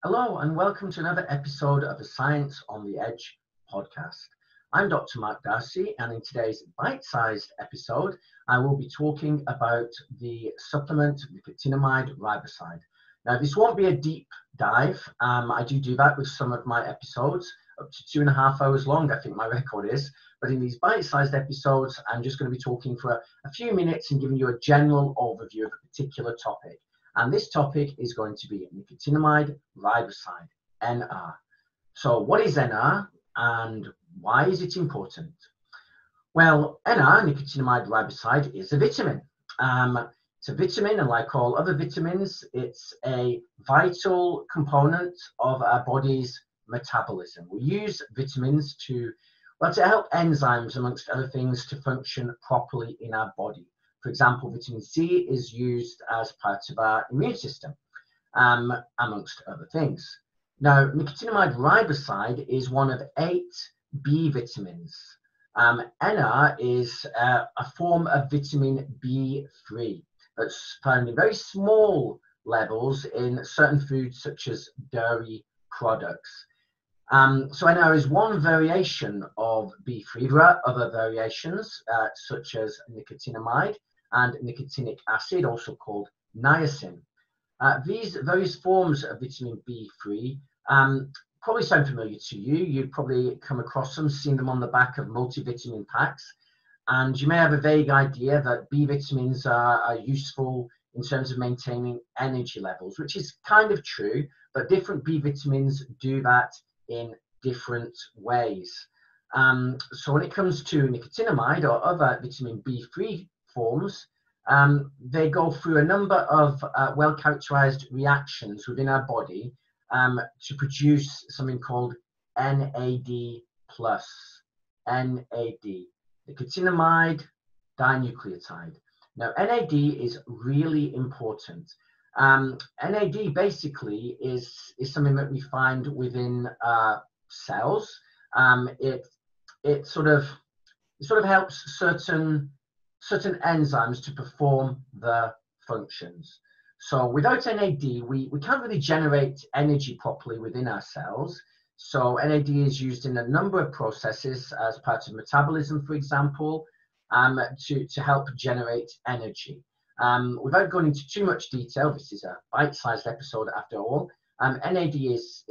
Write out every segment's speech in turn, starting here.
Hello and welcome to another episode of the Science on the Edge podcast. I'm Dr. Mark Darcy, and in today's bite-sized episode, I will be talking about the supplement Nicotinamide Riboside. Now, this won't be a deep dive. I do that with some of my episodes, up to 2.5 hours long, I think my record is. But in these bite-sized episodes, I'm just going to be talking for a few minutes and giving you a general overview of a particular topic. And this topic is going to be nicotinamide riboside, NR. So what is NR and why is it important? Well, NR, nicotinamide riboside, is a vitamin. It's a vitamin, and like all other vitamins, it's a vital component of our body's metabolism. We use vitamins to help enzymes, amongst other things, to function properly in our body. For example, vitamin C is used as part of our immune system, amongst other things. Now, nicotinamide riboside is one of 8 B vitamins. NR is a form of vitamin B3 that's found in very small levels in certain foods such as dairy products. So NR is one variation of B3. There are other variations such as nicotinamide and nicotinic acid, also called niacin. These various forms of vitamin B3 probably sound familiar to you. You've probably come across them, seen them on the back of multivitamin packs. And you may have a vague idea that B vitamins are useful in terms of maintaining energy levels, which is kind of true, but different B vitamins do that in different ways. So when it comes to nicotinamide or other vitamin B3 forms, they go through a number of well-characterized reactions within our body to produce something called NAD+. NAD, nicotinamide dinucleotide. Now, NAD is really important. NAD basically is something that we find within cells. It sort of helps certain enzymes to perform their functions. So without NAD, we can't really generate energy properly within our cells. So NAD is used in a number of processes as part of metabolism, for example, to help generate energy. Without going into too much detail, this is a bite-sized episode after all, NAD is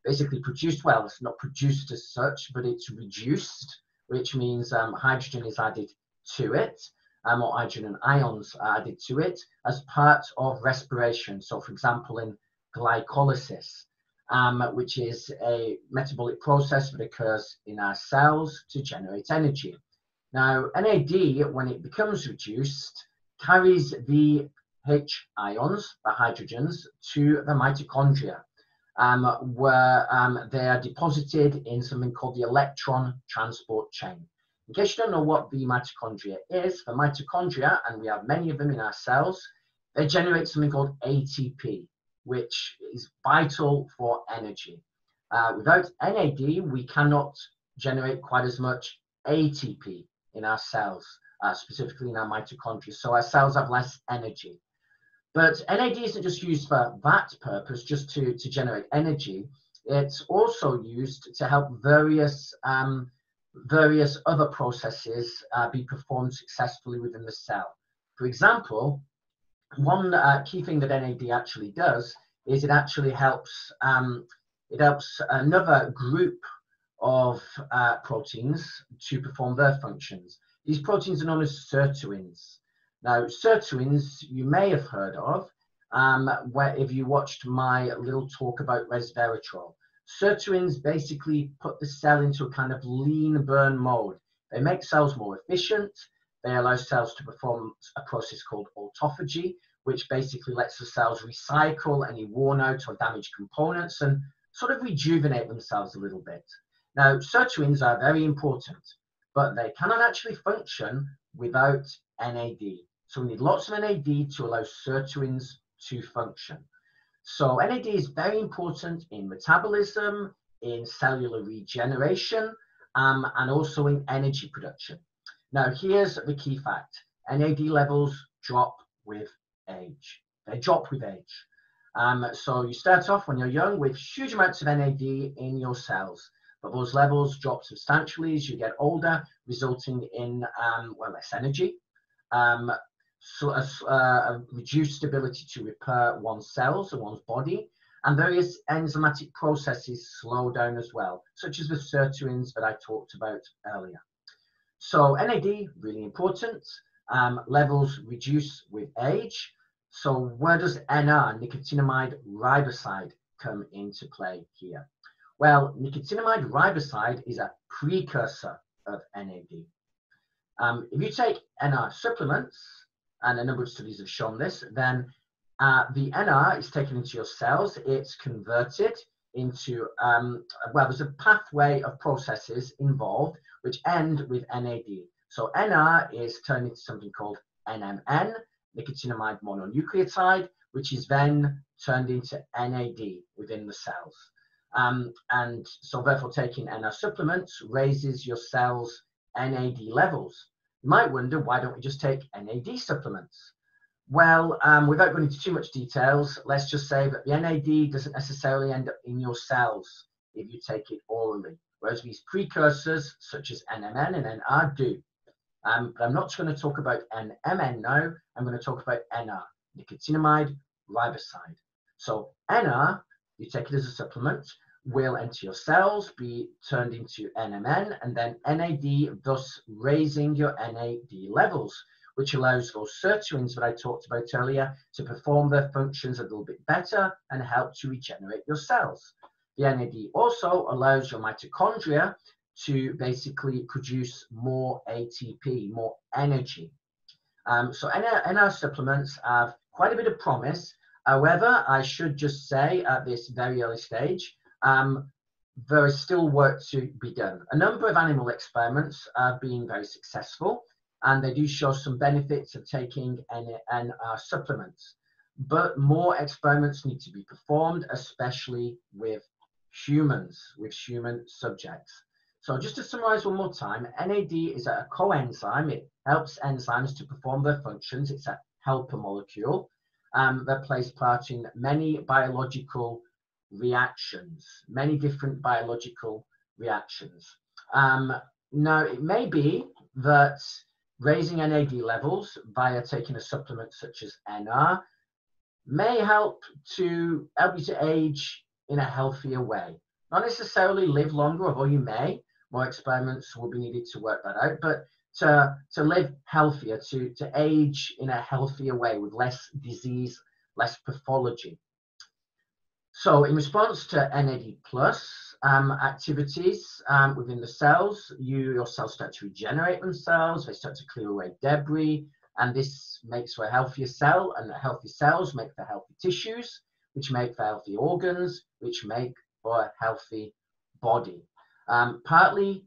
basically produced, well, it's not produced as such, but it's reduced, which means hydrogen is added to it, or hydrogen ions are added to it as part of respiration. So for example, in glycolysis, which is a metabolic process that occurs in our cells to generate energy. Now, NAD, when it becomes reduced, carries the H ions, the hydrogens, to the mitochondria, where they are deposited in something called the electron transport chain. In case you don't know what the mitochondria is, the mitochondria, and we have many of them in our cells, they generate something called ATP, which is vital for energy. Without NAD, we cannot generate quite as much ATP in our cells, specifically in our mitochondria. So our cells have less energy. But NAD isn't just used for that purpose, just to generate energy. It's also used to help various other processes be performed successfully within the cell. For example, one key thing that NAD actually does is it actually helps another group of proteins to perform their functions. These proteins are known as sirtuins. Now, sirtuins you may have heard of where if you watched my little talk about resveratrol. Sirtuins basically put the cell into a kind of lean burn mode. They make cells more efficient. They allow cells to perform a process called autophagy, which basically lets the cells recycle any worn out or damaged components and sort of rejuvenate themselves a little bit. Now, sirtuins are very important, but they cannot actually function without NAD. So we need lots of NAD to allow sirtuins to function. So NAD is very important in metabolism, in cellular regeneration, and also in energy production. Now, here's the key fact. NAD levels drop with age. They drop with age. So you start off when you're young with huge amounts of NAD in your cells, but those levels drop substantially as you get older, resulting in well, less energy, so a reduced ability to repair one's cells and one's body, and various enzymatic processes slow down as well, such as the sirtuins that I talked about earlier. So NAD, really important. Levels reduce with age. So where does NR, nicotinamide riboside, come into play here? Well, nicotinamide riboside is a precursor of NAD. If you take NR supplements, and a number of studies have shown this, then the NR is taken into your cells, it's converted into, well, there's a pathway of processes involved which end with NAD. So NR is turned into something called NMN, nicotinamide mononucleotide, which is then turned into NAD within the cells. And so therefore taking NR supplements raises your cells' NAD levels. You might wonder, why don't we just take NAD supplements? Well, without going into too much details, let's just say that the NAD doesn't necessarily end up in your cells if you take it orally, whereas these precursors, such as NMN and NR, do. But I'm not going to talk about NMN now, I'm going to talk about NR, nicotinamide riboside. So NR, you take it as a supplement, will enter your cells, be turned into NMN, and then NAD, thus raising your NAD levels, which allows those sirtuins that I talked about earlier to perform their functions a little bit better and help to regenerate your cells. The NAD also allows your mitochondria to basically produce more ATP, more energy. So NR supplements have quite a bit of promise. However, I should just say at this very early stage, there is still work to be done. A number of animal experiments have been very successful, and they do show some benefits of taking NR supplements. But more experiments need to be performed, especially with humans, with human subjects. So just to summarize one more time, NAD is a coenzyme. It helps enzymes to perform their functions. It's a helper molecule that plays part in many biological reactions, many different biological reactions. Now, it may be that raising NAD levels via taking a supplement such as NR may help you to age in a healthier way. Not necessarily live longer, although you may. More experiments will be needed to work that out, but to live healthier, to age in a healthier way with less disease, less pathology. So in response to NAD plus activities within the cells, your cells start to regenerate themselves, they start to clear away debris, and this makes for a healthier cell, and the healthy cells make for healthy tissues, which make for healthy organs, which make for a healthy body. Partly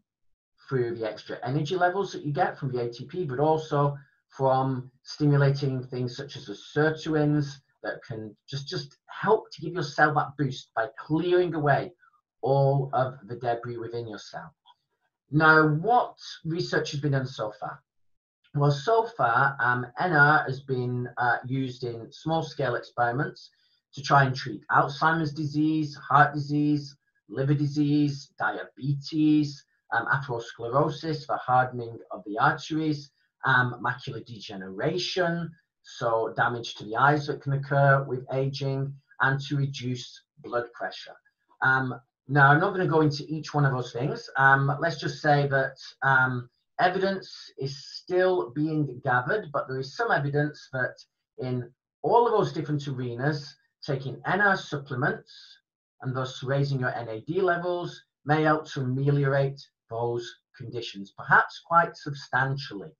through the extra energy levels that you get from the ATP, but also from stimulating things such as the sirtuins that can just help to give your cell that boost by clearing away all of the debris within your cell. Now, what research has been done so far? Well, so far, NR has been used in small-scale experiments to try and treat Alzheimer's disease, heart disease, liver disease, diabetes, atherosclerosis, for hardening of the arteries, macular degeneration, so damage to the eyes that can occur with aging, and to reduce blood pressure. Now, I'm not going to go into each one of those things. Let's just say that evidence is still being gathered, but there is some evidence that in all of those different arenas, taking NR supplements and thus raising your NAD levels may help to ameliorate those conditions, perhaps quite substantially.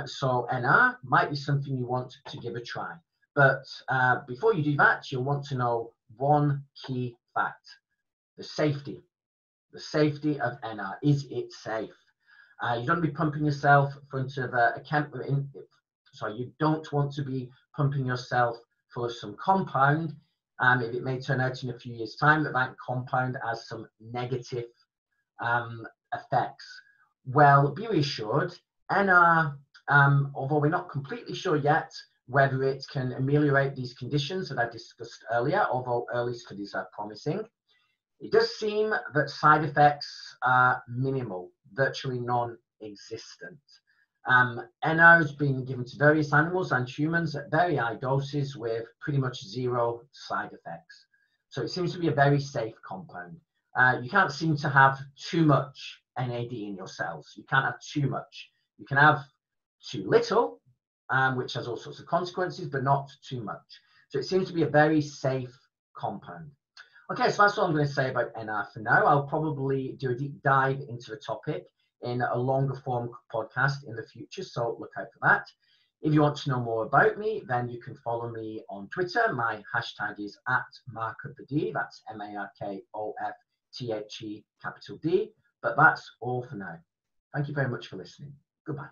So NR might be something you want to give a try. But before you do that, you'll want to know one key fact: the safety. The safety of NR. Is it safe? You don't be pumping yourself in front of you don't want to be pumping yourself full of some compound. If it may turn out in a few years' time that that compound has some negative effects. Well, be reassured, NR, although we're not completely sure yet, whether it can ameliorate these conditions that I discussed earlier, although early studies are promising. It does seem that side effects are minimal, virtually non-existent. NR has been given to various animals and humans at very high doses with pretty much zero side effects. So it seems to be a very safe compound. You can't seem to have too much NAD in your cells. You can't have too much. You can have too little, which has all sorts of consequences, but not too much. So it seems to be a very safe compound. Okay, so that's all I'm going to say about NR for now. I'll probably do a deep dive into the topic in a longer form podcast in the future, so look out for that. If you want to know more about me, then you can follow me on Twitter. My hashtag is @MarkofTheD. That's MARKOFTHE, capital D. But that's all for now. Thank you very much for listening. Goodbye.